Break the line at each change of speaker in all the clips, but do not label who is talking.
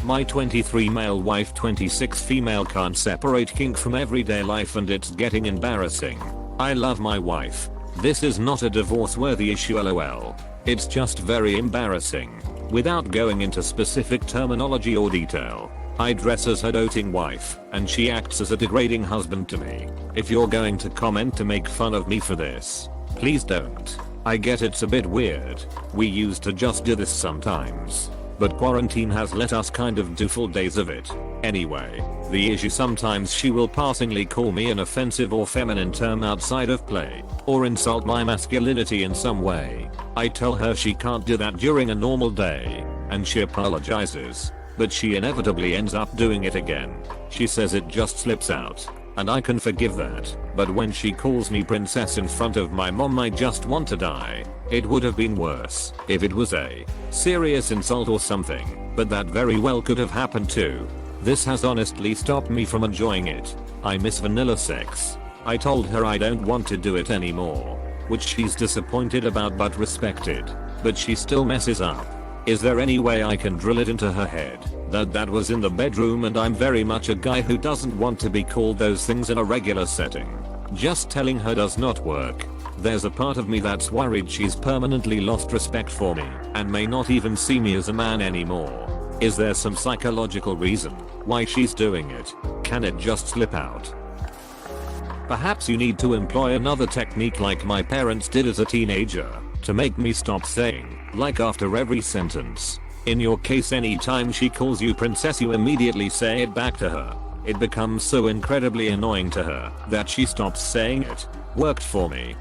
My 23 male wife 26 female can't separate kink from everyday life and it's getting embarrassing. I love my wife. This is not a divorce worthy issue lol. It's just very embarrassing. Without going into specific terminology or detail, I dress as her doting wife, and she acts as a degrading husband to me. If you're going to comment to make fun of me for this, please don't. I get it's a bit weird. We used to just do this sometimes, but quarantine has let us kind of do full days of it. Anyway, the issue sometimes she will passingly call me an offensive or feminine term outside of play, or insult my masculinity in some way. I tell her she can't do that during a normal day, and she apologizes, but she inevitably ends up doing it again. She says it just slips out, and I can forgive that, but when she calls me princess in front of my mom I just want to die. It would have been worse if it was a serious insult or something, but that very well could have happened too. This has honestly stopped me from enjoying it. I miss vanilla sex. I told her I don't want to do it anymore, which she's disappointed about but respected, but she still messes up. Is there any way I can drill it into her head that was in the bedroom and I'm very much a guy who doesn't want to be called those things in a regular setting? Just telling her does not work. There's a part of me that's worried she's permanently lost respect for me and may not even see me as a man anymore. Is there some psychological reason why she's doing it? Can it just slip out? Perhaps you need to employ another technique like my parents did as a teenager to make me stop saying like after every sentence. In your case, anytime she calls you princess you immediately say it back to her. It becomes so incredibly annoying to her that she stops saying it. Worked for me.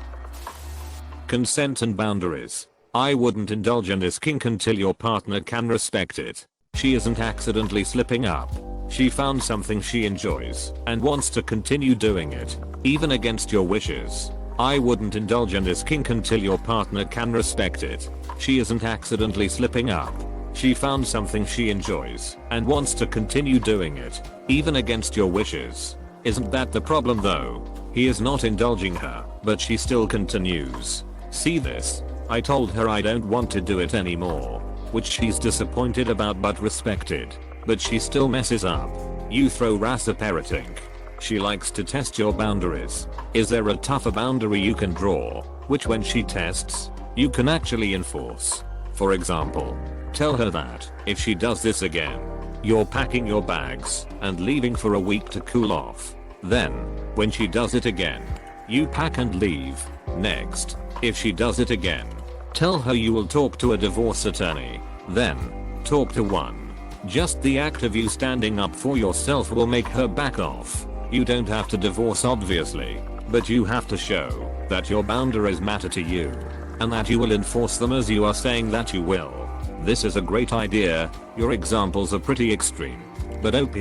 Consent and boundaries. I wouldn't indulge in this kink until your partner can respect it. She isn't accidentally slipping up. She found something she enjoys and wants to continue doing it, even against your wishes. I wouldn't indulge in this kink until your partner can respect it. She isn't accidentally slipping up. She found something she enjoys and wants to continue doing it, even against your wishes. Isn't that the problem though? He is not indulging her, but she still continues. See this? I told her I don't want to do it anymore, which she's disappointed about but respected, but she still messes up. You throw Reasserting. She likes to test your boundaries. Is there a tougher boundary you can draw, which when she tests, you can actually enforce? For example, tell her that if she does this again, you're packing your bags and leaving for a week to cool off. Then, when she does it again, you pack and leave. Next, if she does it again, tell her you will talk to a divorce attorney. Then, talk to one. Just the act of you standing up for yourself will make her back off. You don't have to divorce obviously, but you have to show that your boundaries matter to you, and that you will enforce them as you are saying that you will. This is a great idea. Your examples are pretty extreme, but OP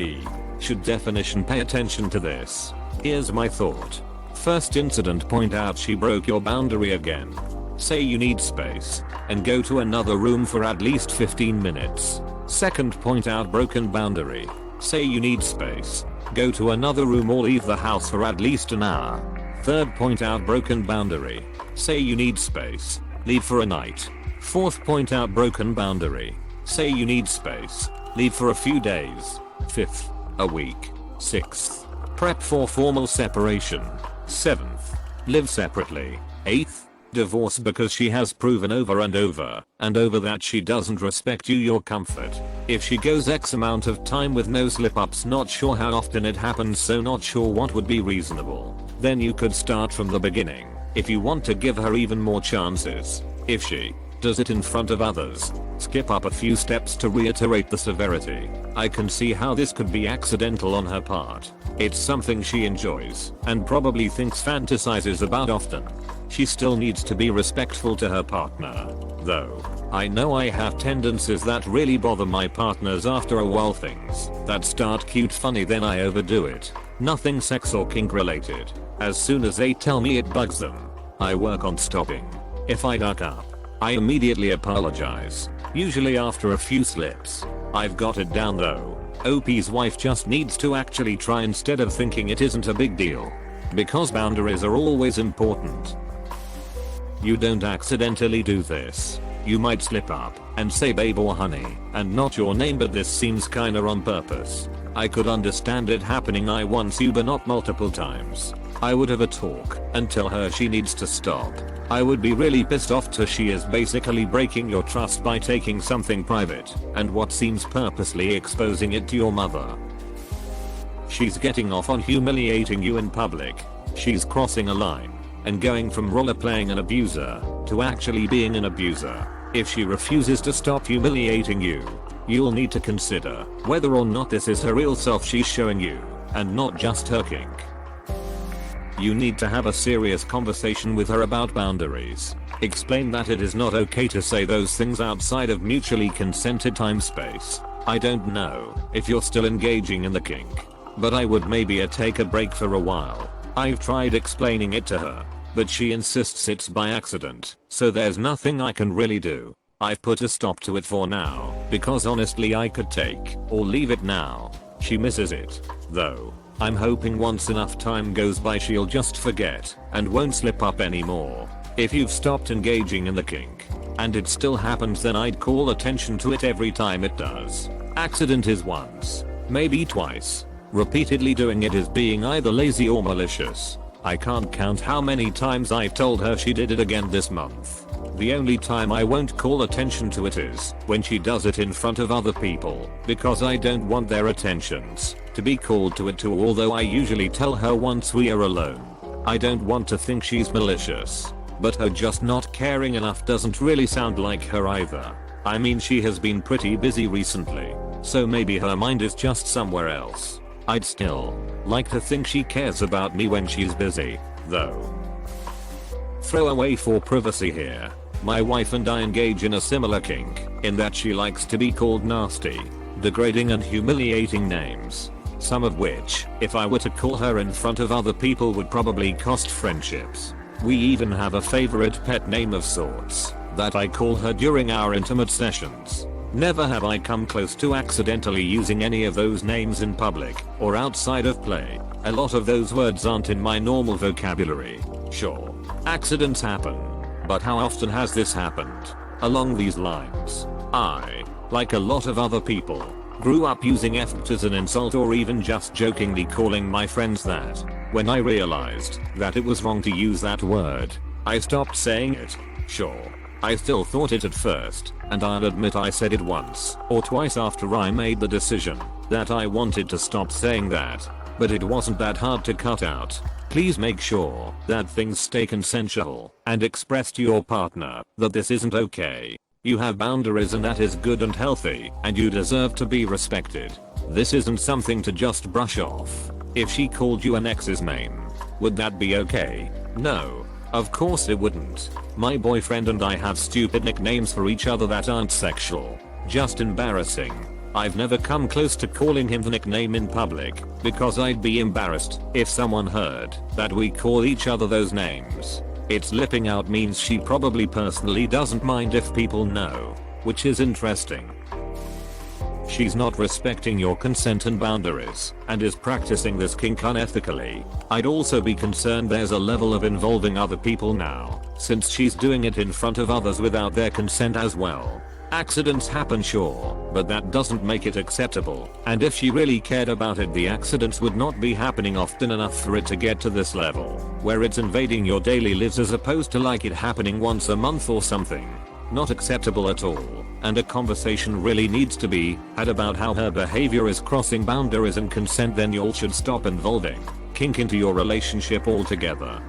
should definition pay attention to this. Here's my thought. First incident, point out she broke your boundary again. Say you need space and go to another room for at least 15 minutes. Second, point out broken boundary. Say you need space, go to another room or leave the house for at least an hour. Third, point out broken boundary. Say you need space, leave for a night. Fourth, point out broken boundary. Say you need space, leave for a few days. Fifth, a week. Sixth, prep for formal separation. Seventh, live separately. Eighth, divorce because she has proven over and over that she doesn't respect you, your comfort. If she goes X amount of time with no slip-ups, not sure how often it happens, so not sure what would be reasonable, then you could start from the beginning. If you want to give her even more chances, if she does it in front of others, skip up a few steps to reiterate the severity. I can see how this could be accidental on her part. It's something she enjoys and probably thinks fantasizes about often. She still needs to be respectful to her partner, though. I know I have tendencies that really bother my partners after a while, things that start cute funny then I overdo it. Nothing sex or kink related. As soon as they tell me it bugs them, I work on stopping. If I duck up, I immediately apologize, usually after a few slips. I've got it down though. OP's wife just needs to actually try instead of thinking it isn't a big deal. Because boundaries are always important. You don't accidentally do this. You might slip up, and say babe or honey and not your name, but this seems kinda on purpose. I could understand it happening once you but not multiple times. I would have a talk and tell her she needs to stop. I would be really pissed off to she is basically breaking your trust by taking something private and what seems purposely exposing it to your mother. She's getting off on humiliating you in public. She's crossing a line and going from role playing an abuser to actually being an abuser. If she refuses to stop humiliating you, you'll need to consider whether or not this is her real self she's showing you and not just her kink. You need to have a serious conversation with her about boundaries. Explain that it is not okay to say those things outside of mutually consented time space. I don't know if you're still engaging in the kink, but I would maybe take a break for a while. I've tried explaining it to her, but she insists it's by accident, so there's nothing I can really do. I've put a stop to it for now, because honestly I could take or leave it now. She misses it, though. I'm hoping once enough time goes by she'll just forget and won't slip up anymore. If you've stopped engaging in the kink and it still happens, then I'd call attention to it every time it does. Accident is once, maybe twice. Repeatedly doing it is being either lazy or malicious. I can't count how many times I've told her she did it again this month. The only time I won't call attention to it is when she does it in front of other people, because I don't want their attentions to be called to it too, although I usually tell her once we are alone. I don't want to think she's malicious, but her just not caring enough doesn't really sound like her either. I mean, she has been pretty busy recently, so maybe her mind is just somewhere else. I'd still like to think she cares about me when she's busy, though. Throwaway for privacy here. My wife and I engage in a similar kink, in that she likes to be called nasty, degrading and humiliating names. Some of which, if I were to call her in front of other people, would probably cost friendships. We even have a favorite pet name of sorts that I call her during our intimate sessions. Never have I come close to accidentally using any of those names in public or outside of play. A lot of those words aren't in my normal vocabulary. Sure, accidents happen, but how often has this happened? Along these lines, I, like a lot of other people, grew up using F as an insult or even just jokingly calling my friends that. When I realized that it was wrong to use that word, I stopped saying it. Sure, I still thought it at first, and I'll admit I said it once or twice after I made the decision that I wanted to stop saying that, but it wasn't that hard to cut out. Please make sure that things stay consensual and express to your partner that this isn't okay. You have boundaries and that is good and healthy, and you deserve to be respected. This isn't something to just brush off. If she called you an ex's name, would that be okay? No, of course it wouldn't. My boyfriend and I have stupid nicknames for each other that aren't sexual, just embarrassing. I've never come close to calling him the nickname in public, because I'd be embarrassed if someone heard that we call each other those names. It's lipping out means she probably personally doesn't mind if people know, which is interesting. She's not respecting your consent and boundaries, and is practicing this kink unethically. I'd also be concerned there's a level of involving other people now, since she's doing it in front of others without their consent as well. Accidents happen, sure, but that doesn't make it acceptable, and if she really cared about it, the accidents would not be happening often enough for it to get to this level, where it's invading your daily lives as opposed to like it happening once a month or something. Not acceptable at all, and a conversation really needs to be had about how her behavior is crossing boundaries and consent. Then y'all should stop involving kink into your relationship altogether.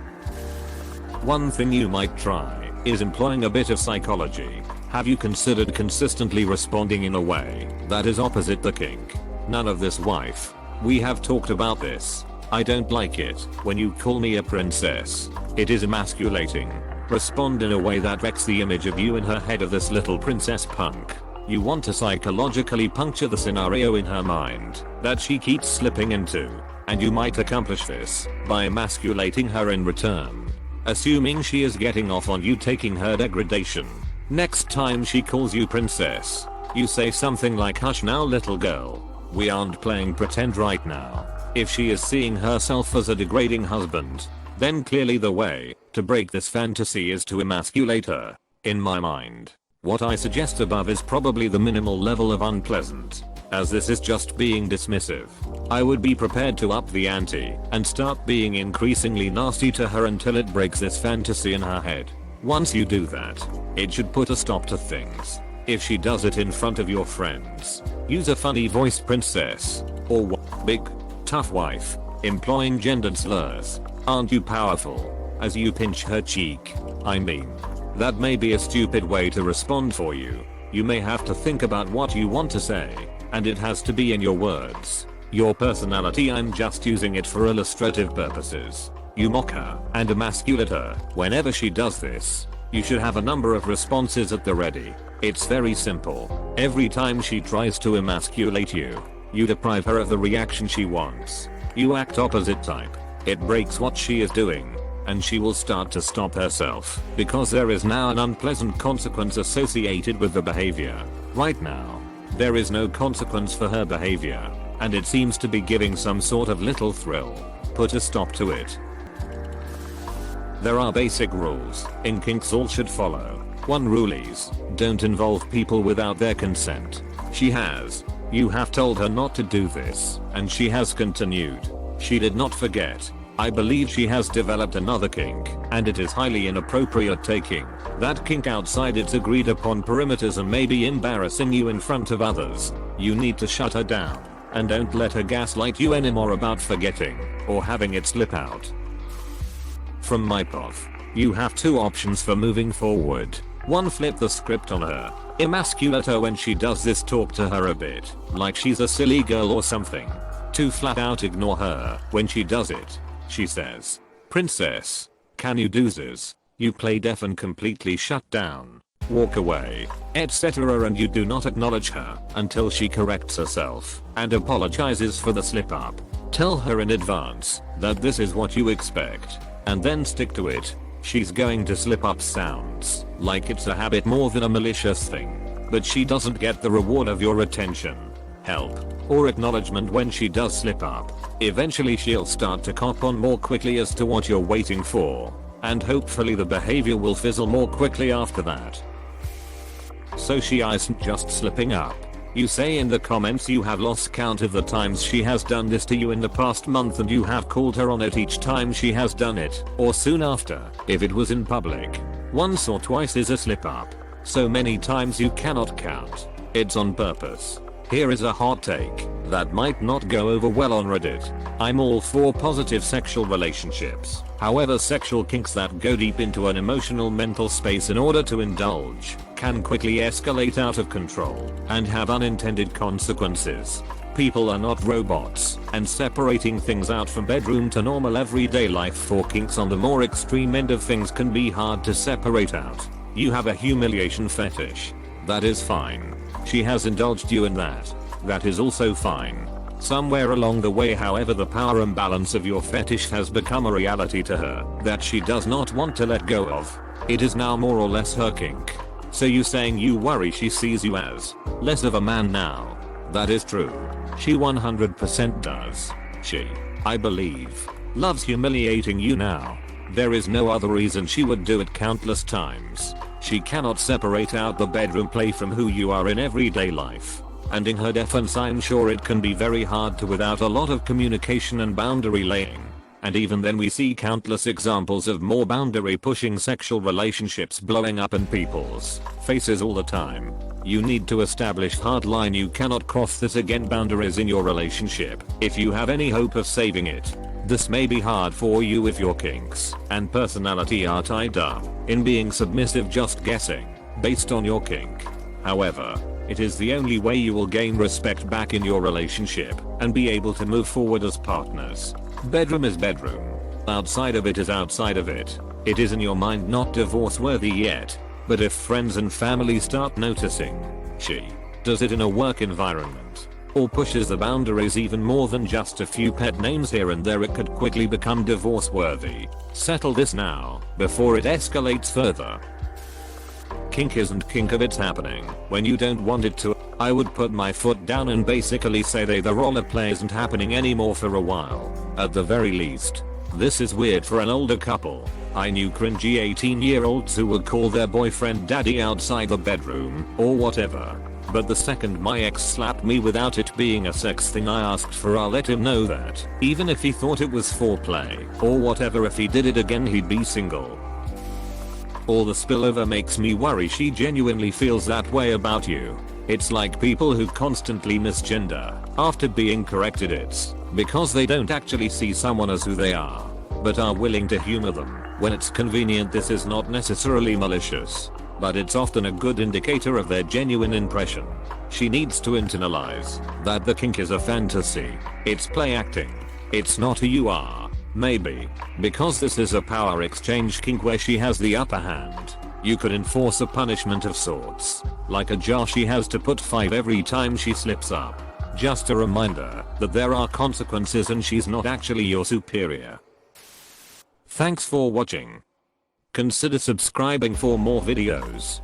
One thing you might try is employing a bit of psychology. Have you considered consistently responding in a way that is opposite the kink? None of this, wife. We have talked about this. I don't like it when you call me a princess. It is emasculating. Respond in a way that wrecks the image of you in her head of this little princess punk. You want to psychologically puncture the scenario in her mind that she keeps slipping into, and you might accomplish this by emasculating her in return. Assuming she is getting off on you taking her degradation. Next time she calls you princess, you say something like, "Hush now, little girl. We aren't playing pretend right now." If she is seeing herself as a degrading husband, then clearly the way to break this fantasy is to emasculate her. In my mind, What I suggest above is probably the minimal level of unpleasant, as this is just being dismissive. I would be prepared to up the ante and start being increasingly nasty to her until it breaks this fantasy in her head. Once you do that, it should put a stop to things. If she does it in front of your friends, use a funny voice princess, or big, tough wife, employing gendered slurs. Aren't you powerful? As you pinch her cheek. I mean, that may be a stupid way to respond for you. You may have to think about what you want to say, and it has to be in your words. Your personality. I'm just using it for illustrative purposes. You mock her and emasculate her. Whenever she does this, you should have a number of responses at the ready. It's very simple. Every time she tries to emasculate you, you deprive her of the reaction she wants. You act opposite type. It breaks what she is doing, and she will start to stop herself because there is now an unpleasant consequence associated with the behavior. Right now, there is no consequence for her behavior, and it seems to be giving some sort of little thrill. Put a stop to it. There are basic rules in kinks all should follow. One rule is, don't involve people without their consent. She has. You have told her not to do this, and she has continued. She did not forget. I believe she has developed another kink, and it is highly inappropriate taking that kink outside its agreed upon perimeters and maybe embarrassing you in front of others. You need to shut her down, and don't let her gaslight you anymore about forgetting, or having it slip out. From my path, you have two options for moving forward. One, flip the script on her. Emasculate her when she does this, talk to her a bit, like she's a silly girl or something. 2, flat out ignore her when she does it. She says, "Princess, can you do this?" You play deaf and completely shut down, walk away, etc., and you do not acknowledge her until she corrects herself and apologizes for the slip up. Tell her in advance that this is what you expect, and then stick to it. She's going to slip up sounds like it's a habit more than a malicious thing, but she doesn't get the reward of your attention, help, or acknowledgement when she does slip up. Eventually she'll start to cop on more quickly as to what you're waiting for, and hopefully the behavior will fizzle more quickly after that. So she isn't just slipping up. You say in the comments you have lost count of the times she has done this to you in the past month, and you have called her on it each time she has done it, or soon after, if it was in public. Once or twice is a slip up. So many times you cannot count. It's on purpose. Here is a hot take that might not go over well on Reddit. I'm all for positive sexual relationships. However, sexual kinks that go deep into an emotional mental space in order to indulge can quickly escalate out of control and have unintended consequences. People are not robots, and separating things out from bedroom to normal everyday life for kinks on the more extreme end of things can be hard to separate out. You have a humiliation fetish. That is fine. She has indulged you in that. That is also fine. Somewhere along the way, however, the power imbalance of your fetish has become a reality to her that she does not want to let go of. It is now more or less her kink. So you saying you worry she sees you as less of a man now. That is true. She 100% does. She, I believe, loves humiliating you now. There is no other reason she would do it countless times. She cannot separate out the bedroom play from who you are in everyday life. And in her defense, I'm sure it can be very hard to without a lot of communication and boundary laying. And even then we see countless examples of more boundary pushing sexual relationships blowing up in people's faces all the time. You need to establish hard line. You cannot cross this again boundaries in your relationship if you have any hope of saving it. This may be hard for you if your kinks and personality are tied up in being submissive, just guessing, based on your kink. However, it is the only way you will gain respect back in your relationship and be able to move forward as partners. Bedroom is bedroom. Outside of it is outside of it. It is in your mind not divorce worthy yet, but if friends and family start noticing she does it in a work environment, or pushes the boundaries even more than just a few pet names here and there, it could quickly become divorce worthy. Settle this now before it escalates further. Kink isn't kink if it's happening when you don't want it to. I would put my foot down and basically say the role play isn't happening anymore for a while. At the very least, This is weird for an older couple. I knew cringy 18-year-olds who would call their boyfriend daddy outside the bedroom, or whatever. But the second my ex slapped me without it being a sex thing I asked for, I'll let him know that, even if he thought it was foreplay, or whatever, if he did it again he'd be single. All the spillover makes me worry she genuinely feels that way about you. It's like people who constantly misgender after being corrected. It's because they don't actually see someone as who they are, but are willing to humor them when it's convenient. This is not necessarily malicious, but it's often a good indicator of their genuine impression. She needs to internalize that the kink is a fantasy. It's play acting. It's not who you are. Maybe because this is a power exchange kink where she has the upper hand, you could enforce a punishment of sorts, like a jar she has to put 5 every time she slips up. Just a reminder that there are consequences and she's not actually your superior. Thanks for watching. Consider subscribing for more videos.